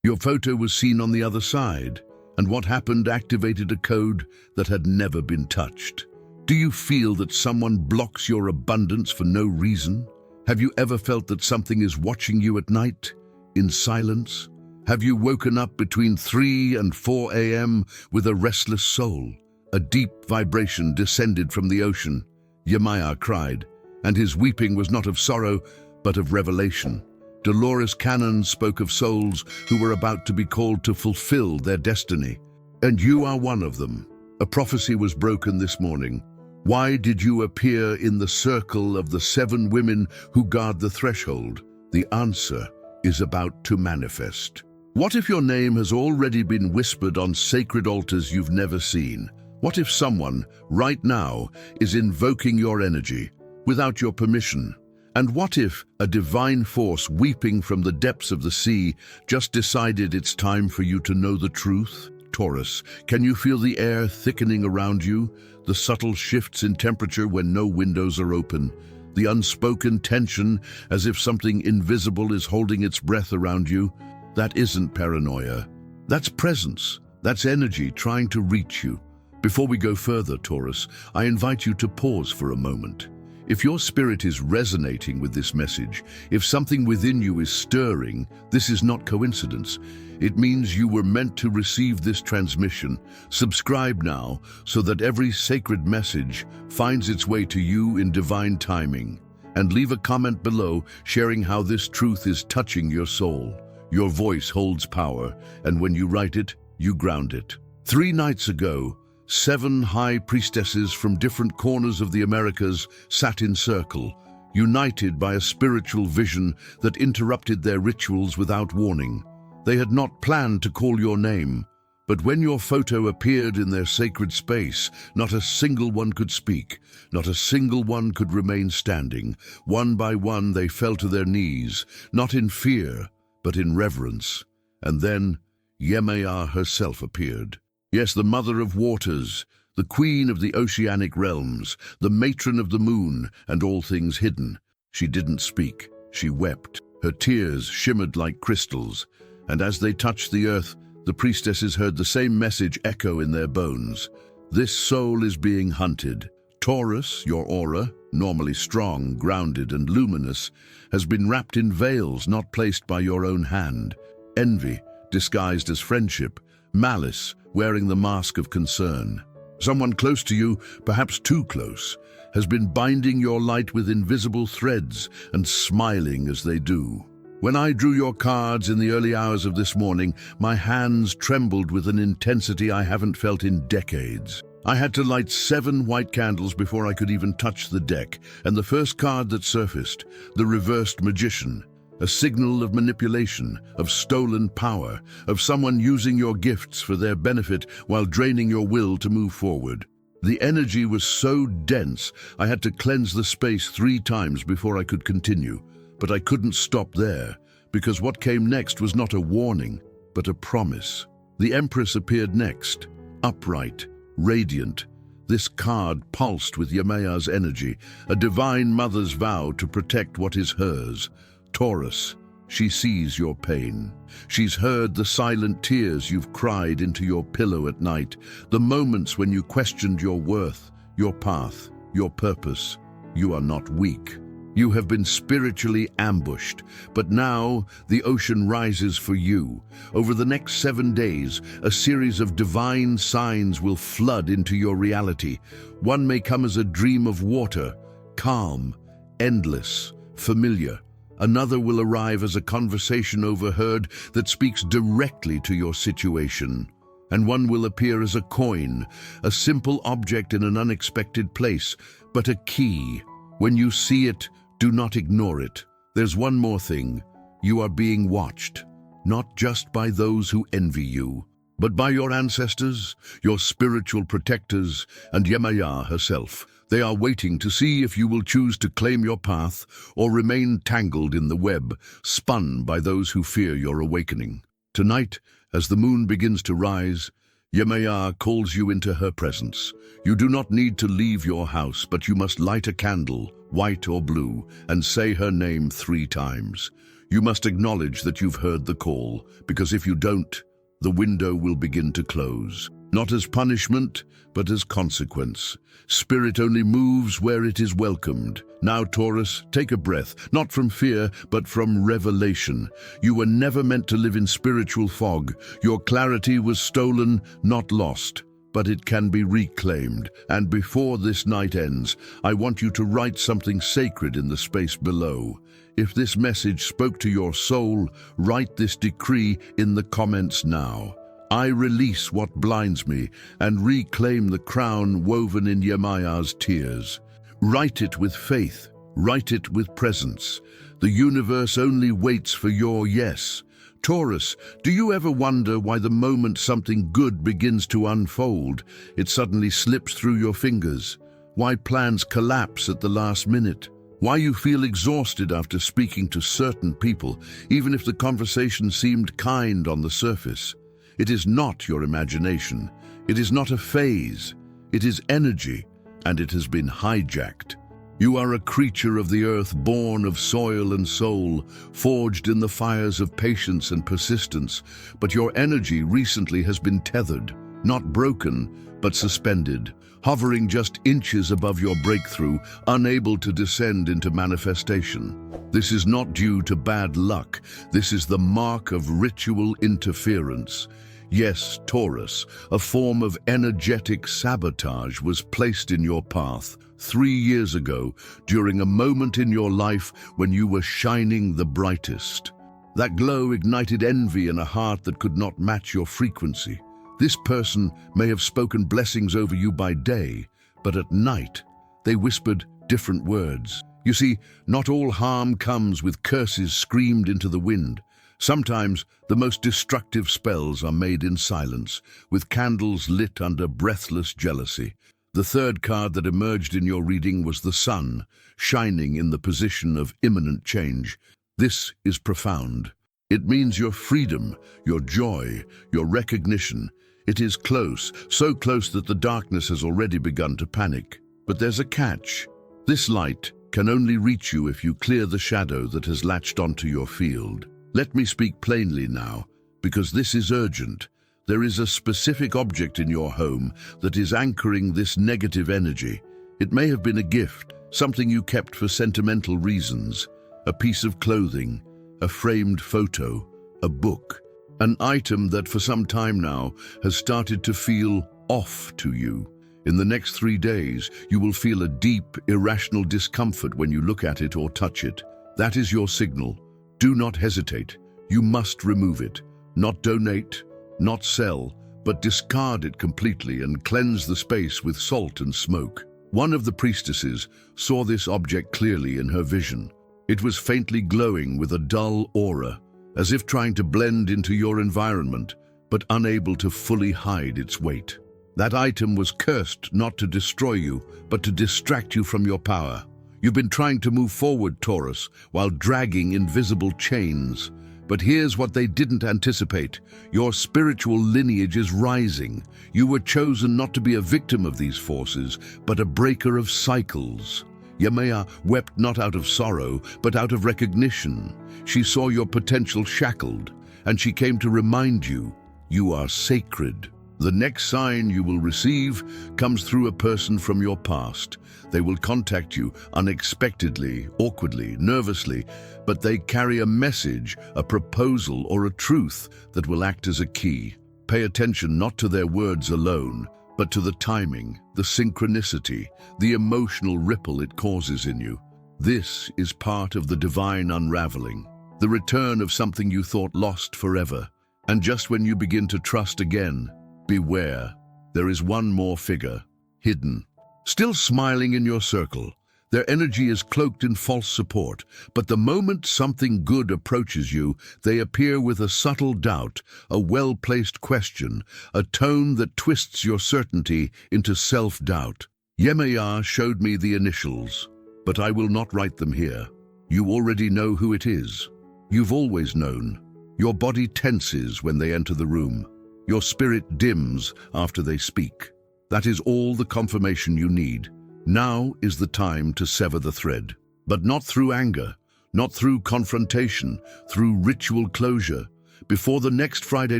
Your photo was seen on the other side, and what happened activated a code that had never been touched. Do you feel that someone blocks your abundance for no reason? Have you ever felt that something is watching you at night, in silence? Have you woken up between 3 and 4 a.m. with a restless soul? A deep vibration descended from the ocean. Yemanja cried, and his weeping was not of sorrow, but of revelation. Dolores Cannon spoke of souls who were about to be called to fulfill their destiny. And you are one of them. A prophecy was broken this morning. Why did you appear in the circle of the 7 women who guard the threshold? The answer is about to manifest. What if your name has already been whispered on sacred altars you've never seen? What if someone, right now, is invoking your energy without your permission? And what if a divine force weeping from the depths of the sea just decided it's time for you to know the truth? Taurus, can you feel the air thickening around you? The subtle shifts in temperature when no windows are open? The unspoken tension as if something invisible is holding its breath around you? That isn't paranoia. That's presence. That's energy trying to reach you. Before we go further, Taurus, I invite you to pause for a moment. If your spirit is resonating with this message, if something within you is stirring, this is not coincidence. It means you were meant to receive this transmission. Subscribe now so that every sacred message finds its way to you in divine timing. And leave a comment below sharing how this truth is touching your soul. Your voice holds power, and when you write it, you ground it. 3 nights ago, 7 high priestesses from different corners of the Americas sat in circle, united by a spiritual vision that interrupted their rituals without warning. They had not planned to call your name, but when your photo appeared in their sacred space, not a single one could speak, not a single one could remain standing. One by one they fell to their knees, not in fear, but in reverence. And then Yemanja herself appeared. Yes, the mother of waters, the queen of the oceanic realms, the matron of the moon and all things hidden. She didn't speak, she wept. Her tears shimmered like crystals, and as they touched the earth, the priestesses heard the same message echo in their bones. This soul is being hunted. Taurus, your aura, normally strong, grounded and luminous, has been wrapped in veils not placed by your own hand. Envy, disguised as friendship. Malice, wearing the mask of concern. Someone close to you, perhaps too close, has been binding your light with invisible threads and smiling as they do. When I drew your cards in the early hours of this morning, my hands trembled with an intensity I haven't felt in decades. I had to light 7 white candles before I could even touch the deck, and the first card that surfaced, the reversed magician, a signal of manipulation, of stolen power, of someone using your gifts for their benefit while draining your will to move forward. The energy was so dense, I had to cleanse the space 3 times before I could continue. But I couldn't stop there, because what came next was not a warning, but a promise. The Empress appeared next, upright, radiant. This card pulsed with Yemaja's energy, a divine mother's vow to protect what is hers. Taurus, she sees your pain. She's heard the silent tears you've cried into your pillow at night, the moments when you questioned your worth, your path, your purpose. You are not weak. You have been spiritually ambushed, but now the ocean rises for you. Over the next 7 days, a series of divine signs will flood into your reality. One may come as a dream of water, calm, endless, familiar. Another will arrive as a conversation overheard that speaks directly to your situation. And one will appear as a coin, a simple object in an unexpected place, but a key. When you see it, do not ignore it. There's one more thing. You are being watched, not just by those who envy you, but by your ancestors, your spiritual protectors, and Yemanja herself. They are waiting to see if you will choose to claim your path or remain tangled in the web, spun by those who fear your awakening. Tonight, as the moon begins to rise, Yemanja calls you into her presence. You do not need to leave your house, but you must light a candle, white or blue, and say her name 3 times. You must acknowledge that you've heard the call, because if you don't, the window will begin to close. Not as punishment, but as consequence. Spirit only moves where it is welcomed. Now, Taurus, take a breath, not from fear, but from revelation. You were never meant to live in spiritual fog. Your clarity was stolen, not lost. But it can be reclaimed. And before this night ends, I want you to write something sacred in the space below. If this message spoke to your soul, write this decree in the comments now. I release what blinds me and reclaim the crown woven in Yemaja's tears. Write it with faith. Write it with presence. The universe only waits for your yes. Taurus, do you ever wonder why the moment something good begins to unfold, it suddenly slips through your fingers? Why plans collapse at the last minute? Why you feel exhausted after speaking to certain people, even if the conversation seemed kind on the surface? It is not your imagination. It is not a phase. It is energy, and it has been hijacked. You are a creature of the earth, born of soil and soul, forged in the fires of patience and persistence, but your energy recently has been tethered, not broken, but suspended, hovering just inches above your breakthrough, unable to descend into manifestation. This is not due to bad luck. This is the mark of ritual interference. Yes, Taurus, a form of energetic sabotage was placed in your path 3 years ago during a moment in your life when you were shining the brightest. That glow ignited envy in a heart that could not match your frequency. This person may have spoken blessings over you by day, but at night they whispered different words. You see, not all harm comes with curses screamed into the wind. Sometimes the most destructive spells are made in silence, with candles lit under breathless jealousy. The third card that emerged in your reading was the sun, shining in the position of imminent change. This is profound. It means your freedom, your joy, your recognition. It is close, so close that the darkness has already begun to panic. But there's a catch. This light can only reach you if you clear the shadow that has latched onto your field. Let me speak plainly now, because this is urgent. There is a specific object in your home that is anchoring this negative energy. It may have been a gift, something you kept for sentimental reasons, a piece of clothing, a framed photo, a book, an item that for some time now has started to feel off to you. In the next 3 days, you will feel a deep, irrational discomfort when you look at it or touch it. That is your signal. Do not hesitate. You must remove it. Not donate, not sell, but discard it completely and cleanse the space with salt and smoke. One of the priestesses saw this object clearly in her vision. It was faintly glowing with a dull aura, as if trying to blend into your environment, but unable to fully hide its weight. That item was cursed not to destroy you, but to distract you from your power. You've been trying to move forward, Taurus, while dragging invisible chains. But here's what they didn't anticipate. Your spiritual lineage is rising. You were chosen not to be a victim of these forces, but a breaker of cycles. Yemaja wept not out of sorrow, but out of recognition. She saw your potential shackled, and she came to remind you, you are sacred. The next sign you will receive comes through a person from your past. They will contact you unexpectedly, awkwardly, nervously, but they carry a message, a proposal, or a truth that will act as a key. Pay attention not to their words alone, but to the timing, the synchronicity, the emotional ripple it causes in you. This is part of the divine unraveling, the return of something you thought lost forever. And just when you begin to trust again, beware, there is one more figure, hidden, still smiling in your circle. Their energy is cloaked in false support, but the moment something good approaches you, they appear with a subtle doubt, a well-placed question, a tone that twists your certainty into self-doubt. Yemaja showed me the initials, but I will not write them here. You already know who it is. You've always known. Your body tenses when they enter the room. Your spirit dims after they speak. That is all the confirmation you need. Now is the time to sever the thread, but not through anger, not through confrontation, through ritual closure. Before the next Friday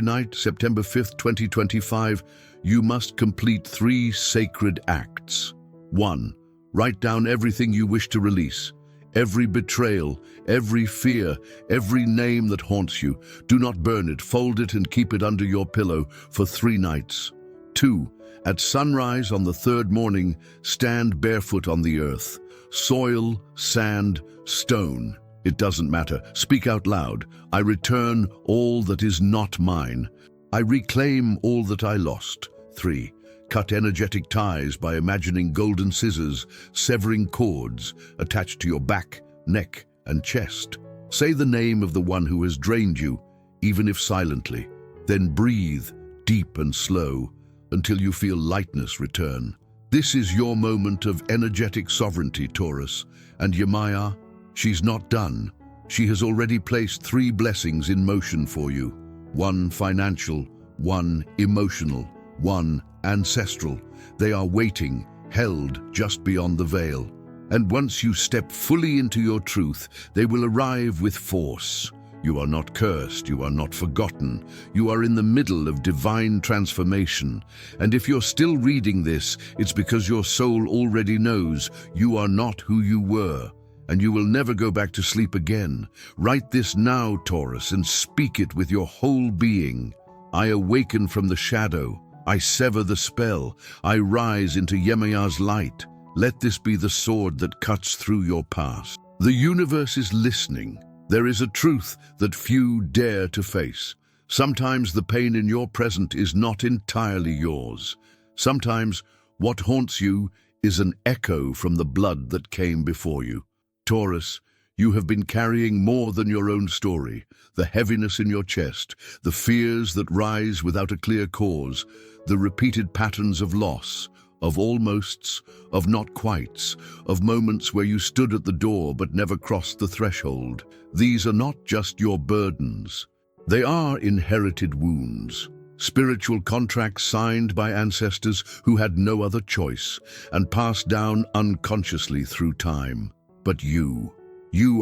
night, September 5th, 2025, you must complete 3 sacred acts. 1. Write down everything you wish to release. Every betrayal, every fear, every name that haunts you. Do not burn it, fold it and keep it under your pillow for 3 nights. 2. At sunrise on the 3rd morning, stand barefoot on the earth. Soil, sand, stone. It doesn't matter. Speak out loud. I return all that is not mine. I reclaim all that I lost. 3. Cut energetic ties by imagining golden scissors, severing cords attached to your back, neck, and chest. Say the name of the one who has drained you, even if silently. Then breathe, deep and slow, until you feel lightness return. This is your moment of energetic sovereignty, Taurus. And Yemanja, she's not done. She has already placed 3 blessings in motion for you. 1 financial, 1 emotional, 1 ancestral. They are waiting, held just beyond the veil. And once you step fully into your truth, they will arrive with force. You are not cursed, you are not forgotten. You are in the middle of divine transformation. And if you're still reading this, it's because your soul already knows you are not who you were, and you will never go back to sleep again. Write this now, Taurus, and speak it with your whole being. I awaken from the shadow. I sever the spell. I rise into Yemanja's light. Let this be the sword that cuts through your past. The universe is listening. There is a truth that few dare to face. Sometimes the pain in your present is not entirely yours. Sometimes what haunts you is an echo from the blood that came before you. Taurus, you have been carrying more than your own story. The heaviness in your chest, the fears that rise without a clear cause, the repeated patterns of loss, of almosts, of not quites, of moments where you stood at the door but never crossed the threshold. These are not just your burdens. They are inherited wounds, spiritual contracts signed by ancestors who had no other choice and passed down unconsciously through time. But you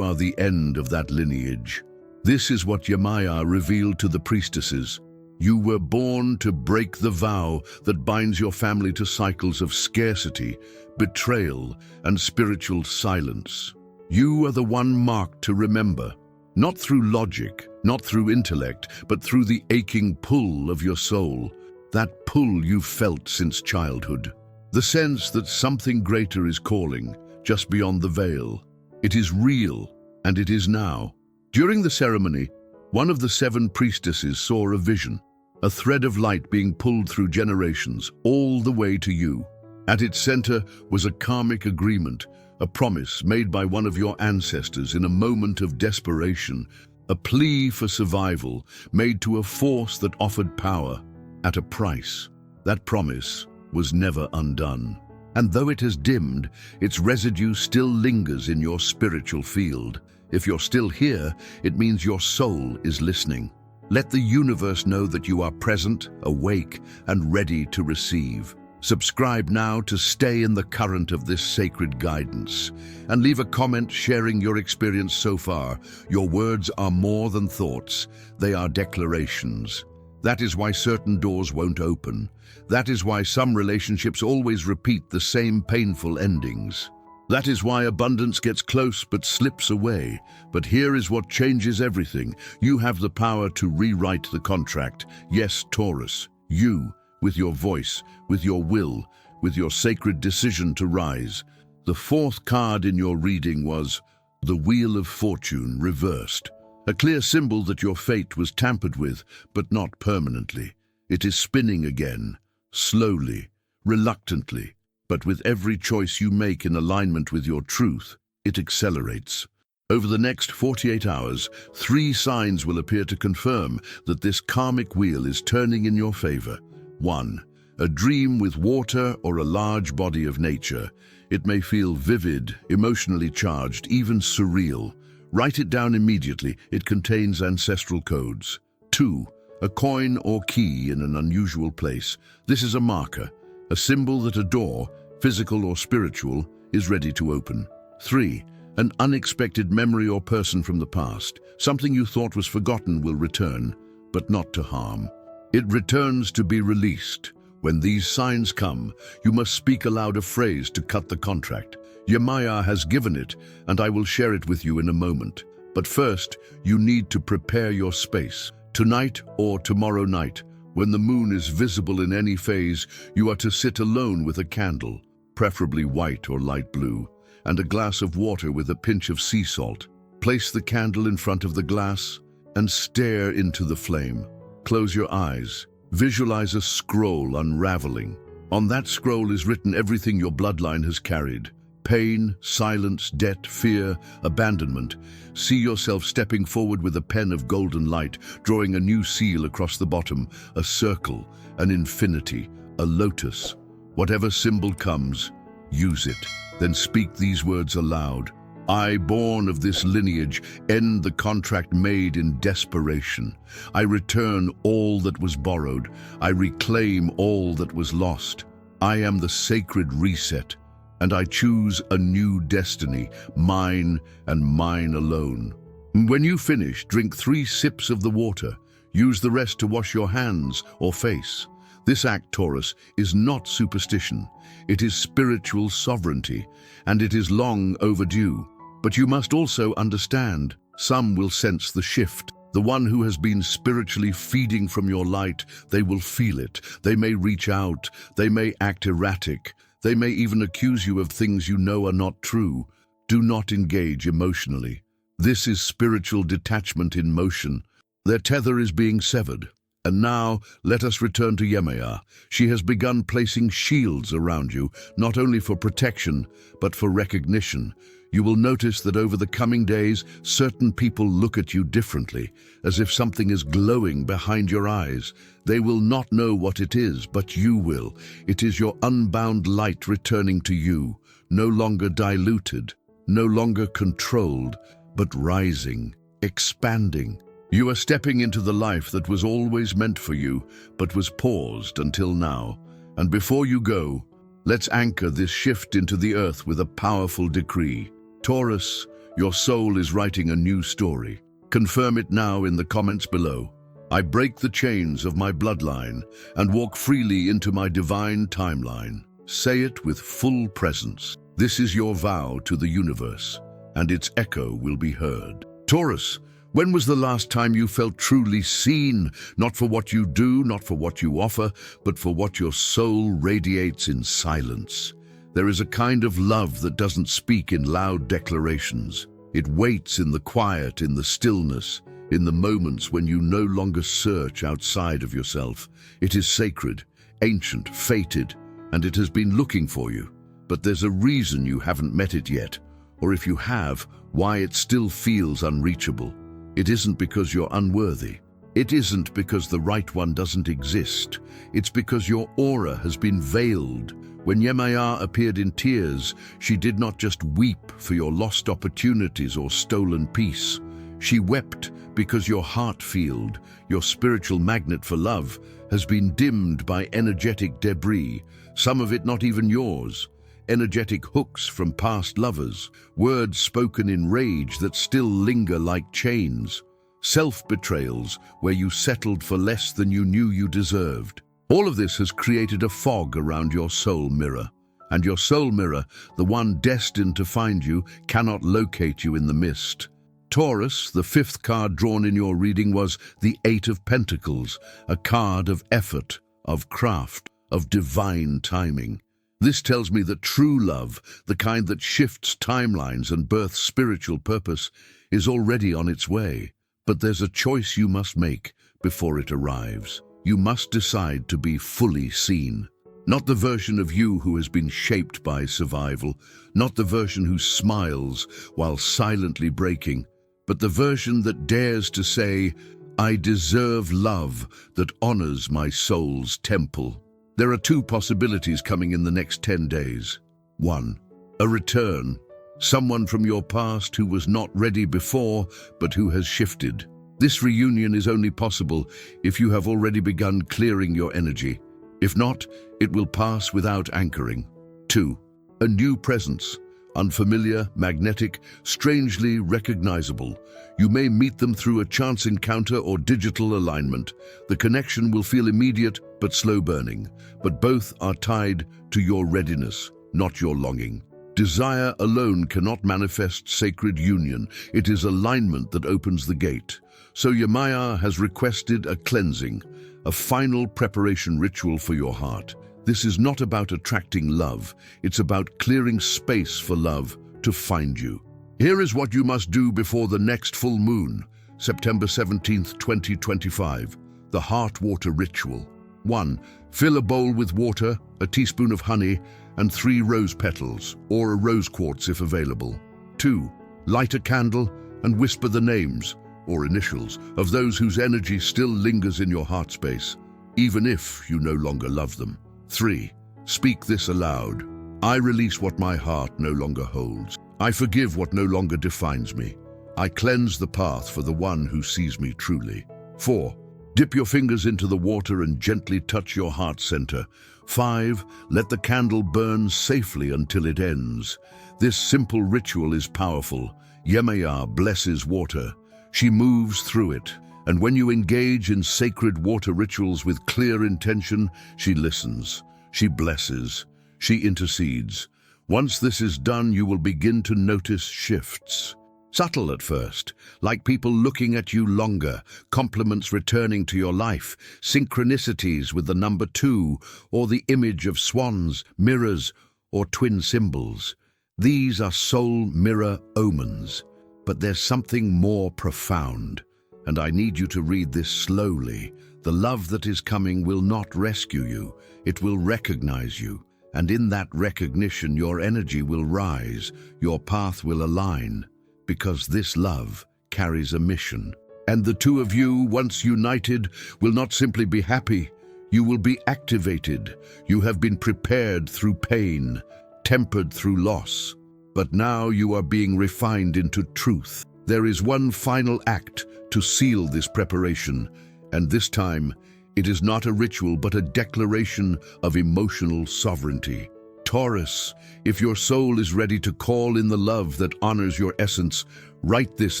are the end of that lineage. This is what Yemanja revealed to the priestesses. You were born to break the vow that binds your family to cycles of scarcity, betrayal, and spiritual silence. You are the one marked to remember, not through logic, not through intellect, but through the aching pull of your soul, that pull you've felt since childhood. The sense that something greater is calling, just beyond the veil. It is real, and it is now. During the ceremony, one of the 7 priestesses saw a vision, a thread of light being pulled through generations, all the way to you. At its center was a karmic agreement, a promise made by one of your ancestors in a moment of desperation, a plea for survival made to a force that offered power at a price. That promise was never undone. And though it has dimmed, its residue still lingers in your spiritual field. If you're still here, it means your soul is listening. Let the universe know that you are present, awake, and ready to receive. Subscribe now to stay in the current of this sacred guidance. And leave a comment sharing your experience so far. Your words are more than thoughts. They are declarations. That is why certain doors won't open. That is why some relationships always repeat the same painful endings. That is why abundance gets close but slips away. But here is what changes everything. You have the power to rewrite the contract. Yes, Taurus, you, with your voice, with your will, with your sacred decision to rise. The 4th card in your reading was the Wheel of Fortune reversed. A clear symbol that your fate was tampered with, but not permanently. It is spinning again, slowly, reluctantly. But with every choice you make in alignment with your truth, it accelerates. Over the next 48 hours, 3 signs will appear to confirm that this karmic wheel is turning in your favor. 1. A dream with water or a large body of nature. It may feel vivid, emotionally charged, even surreal. Write it down immediately. It contains ancestral codes. 2. A coin or key in an unusual place. This is a marker, a symbol that a door, physical or spiritual, is ready to open. 3. An unexpected memory or person from the past, something you thought was forgotten, will return, but not to harm. It returns to be released. When these signs come, you must speak aloud a phrase to cut the contract. Yemanja has given it, and I will share it with you in a moment. But first, you need to prepare your space. Tonight or tomorrow night, when the moon is visible in any phase, you are to sit alone with a candle, preferably white or light blue, and a glass of water with a pinch of sea salt. Place the candle in front of the glass and stare into the flame. Close your eyes. Visualize a scroll unraveling. On that scroll is written everything your bloodline has carried. Pain, silence, debt, fear, abandonment. See yourself stepping forward with a pen of golden light, drawing a new seal across the bottom, a circle, an infinity, a lotus. Whatever symbol comes, use it. Then speak these words aloud. I, born of this lineage, end the contract made in desperation. I return all that was borrowed. I reclaim all that was lost. I am the sacred reset, and I choose a new destiny, mine and mine alone. When you finish, drink 3 sips of the water. Use the rest to wash your hands or face. This act, Taurus, is not superstition. It is spiritual sovereignty, and it is long overdue. But you must also understand, some will sense the shift. The one who has been spiritually feeding from your light, they will feel it. They may reach out. They may act erratic. They may even accuse you of things you know are not true. Do not engage emotionally. This is spiritual detachment in motion. Their tether is being severed. And now, let us return to Yemanja. She has begun placing shields around you, not only for protection, but for recognition. You will notice that over the coming days, certain people look at you differently, as if something is glowing behind your eyes. They will not know what it is, but you will. It is your unbound light returning to you, no longer diluted, no longer controlled, but rising, expanding. You are stepping into the life that was always meant for you, but was paused until now. And before you go, let's anchor this shift into the earth with a powerful decree. Taurus, your soul is writing a new story. Confirm it now in the comments below. I break the chains of my bloodline and walk freely into my divine timeline. Say it with full presence. This is your vow to the universe, and its echo will be heard. Taurus, when was the last time you felt truly seen, not for what you do, not for what you offer, but for what your soul radiates in silence? There is a kind of love that doesn't speak in loud declarations. It waits in the quiet, in the stillness, in the moments when you no longer search outside of yourself. It is sacred, ancient, fated, and it has been looking for you. But there's a reason you haven't met it yet, or if you have, why it still feels unreachable. It isn't because you're unworthy. It isn't because the right one doesn't exist. It's because your aura has been veiled. When Yemanja appeared in tears, she did not just weep for your lost opportunities or stolen peace. She wept because your heart field, your spiritual magnet for love, has been dimmed by energetic debris, some of it not even yours. Energetic hooks from past lovers, words spoken in rage that still linger like chains, self-betrayals where you settled for less than you knew you deserved. All of this has created a fog around your soul mirror, and your soul mirror, the one destined to find you, cannot locate you in the mist. Taurus, the 5th card drawn in your reading was the 8 of Pentacles, a card of effort, of craft, of divine timing. This tells me that true love, the kind that shifts timelines and births spiritual purpose, is already on its way. But there's a choice you must make before it arrives. You must decide to be fully seen. Not the version of you who has been shaped by survival, not the version who smiles while silently breaking, but the version that dares to say, I deserve love that honors my soul's temple. There are 2 possibilities coming in the next 10 days. 1. A return. Someone from your past who was not ready before, but who has shifted. This reunion is only possible if you have already begun clearing your energy. If not, it will pass without anchoring. 2. A new presence. unfamiliar, magnetic, strangely recognizable. You may meet them through a chance encounter or digital alignment. The connection will feel immediate but slow burning, but both are tied to your readiness, not your longing. Desire alone cannot manifest sacred union. It is alignment that opens the gate. So Yemanja has requested a cleansing, a final preparation ritual for your heart. This is not about attracting love. It's about clearing space for love to find you. Here is what you must do before the next full moon, September 17th, 2025, the Heart Water Ritual. 1. Fill a bowl with water, a teaspoon of honey, and 3 rose petals, or a rose quartz if available. 2. Light a candle and whisper the names, or initials, of those whose energy still lingers in your heart space, even if you no longer love them. 3. Speak this aloud. I release what my heart no longer holds. I forgive what no longer defines me. I cleanse the path for the one who sees me truly. 4. Dip your fingers into the water and gently touch your heart center. 5. Let the candle burn safely until it ends. This simple ritual is powerful. Yemanja blesses water. She moves through it. And when you engage in sacred water rituals with clear intention, she listens, she blesses, she intercedes. Once this is done, you will begin to notice shifts. Subtle at first, like people looking at you longer, compliments returning to your life, synchronicities with the number 2, or the image of swans, mirrors, or twin symbols. These are soul mirror omens. But there's something more profound, and I need you to read this slowly. The love that is coming will not rescue you, it will recognize you, and in that recognition your energy will rise, your path will align, because this love carries a mission. And the two of you, once united, will not simply be happy, you will be activated. You have been prepared through pain, tempered through loss. But now you are being refined into truth. There is one final act to seal this preparation, and this time it is not a ritual but a declaration of emotional sovereignty. Taurus, if your soul is ready to call in the love that honors your essence, write this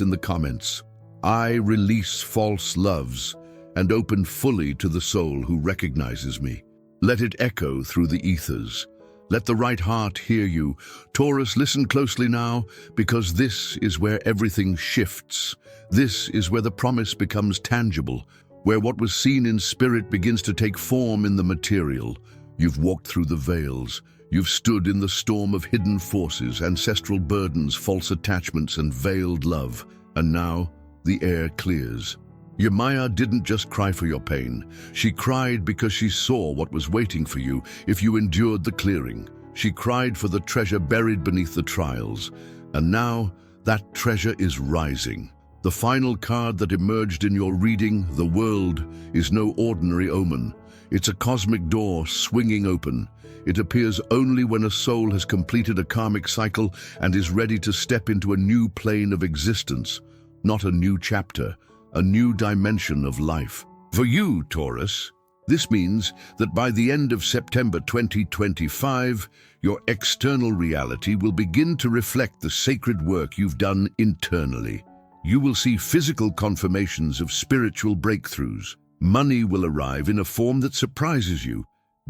in the comments. I release false loves and open fully to the soul who recognizes me. Let it echo through the ethers. Let the right heart hear you. Taurus, listen closely now, because this is where everything shifts. This is where the promise becomes tangible, where what was seen in spirit begins to take form in the material. You've walked through the veils. You've stood in the storm of hidden forces, ancestral burdens, false attachments, and veiled love. And now, the air clears. Yemanja didn't just cry for your pain. She cried because she saw what was waiting for you if you endured the clearing. She cried for the treasure buried beneath the trials. And now, that treasure is rising. The final card that emerged in your reading, the world, is no ordinary omen. It's a cosmic door swinging open. It appears only when a soul has completed a karmic cycle and is ready to step into a new plane of existence, not a new chapter, a new dimension of life. For you, Taurus, this means that by the end of September 2025, your external reality will begin to reflect the sacred work you've done internally. You will see physical confirmations of spiritual breakthroughs. Money will arrive in a form that surprises you,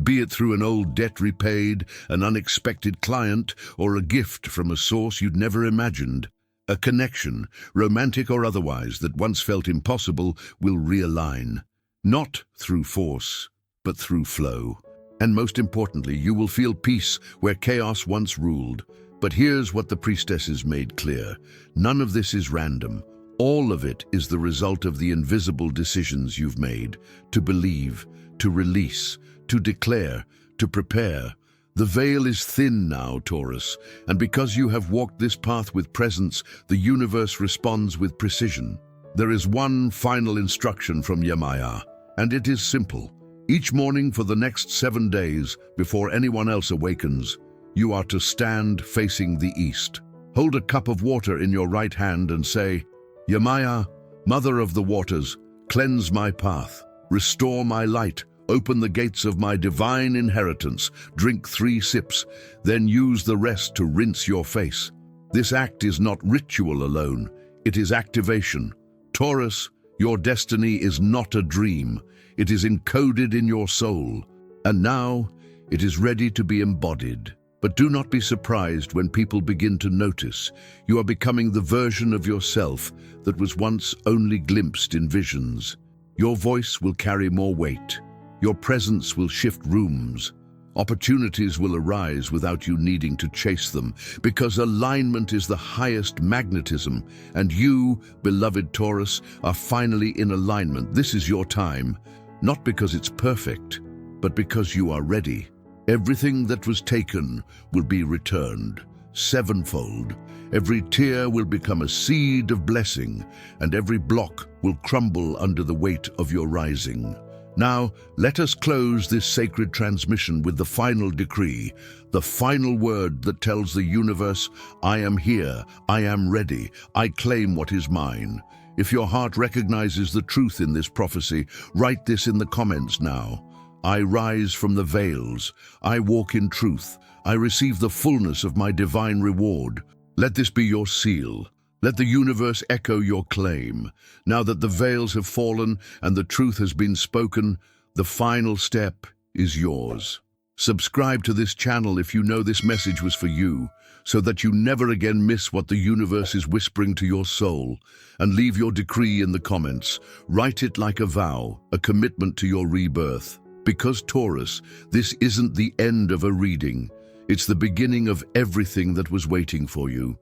be it through an old debt repaid, an unexpected client, or a gift from a source you'd never imagined. A connection, romantic or otherwise, that once felt impossible will realign, not through force, but through flow. And most importantly, you will feel peace where chaos once ruled. But here's what the priestesses made clear. None of this is random. All of it is the result of the invisible decisions you've made, to believe, to release, to declare, to prepare. The veil is thin now, Taurus, and because you have walked this path with presence, the universe responds with precision. There is one final instruction from Yemanja, and it is simple. Each morning for the next 7 days, before anyone else awakens, you are to stand facing the east. Hold a cup of water in your right hand and say, Yemanja, Mother of the waters, cleanse my path, restore my light, Open the gates of my divine inheritance, drink 3 sips, then use the rest to rinse your face. This act is not ritual alone, it is activation. Taurus, your destiny is not a dream, it is encoded in your soul. And now, it is ready to be embodied. But do not be surprised when people begin to notice. You are becoming the version of yourself that was once only glimpsed in visions. Your voice will carry more weight. Your presence will shift rooms. Opportunities will arise without you needing to chase them, because alignment is the highest magnetism, and you, beloved Taurus, are finally in alignment. This is your time, not because it's perfect, but because you are ready. Everything that was taken will be returned, sevenfold. Every tear will become a seed of blessing, and every block will crumble under the weight of your rising. Now, let us close this sacred transmission with the final decree, the final word that tells the universe, I am here, I am ready, I claim what is mine. If your heart recognizes the truth in this prophecy, write this in the comments now. I rise from the veils, I walk in truth, I receive the fullness of my divine reward. Let this be your seal. Let the universe echo your claim. Now that the veils have fallen and the truth has been spoken, the final step is yours. Subscribe to this channel if you know this message was for you, so that you never again miss what the universe is whispering to your soul. And leave your decree in the comments. Write it like a vow, a commitment to your rebirth. Because Taurus, this isn't the end of a reading. It's the beginning of everything that was waiting for you.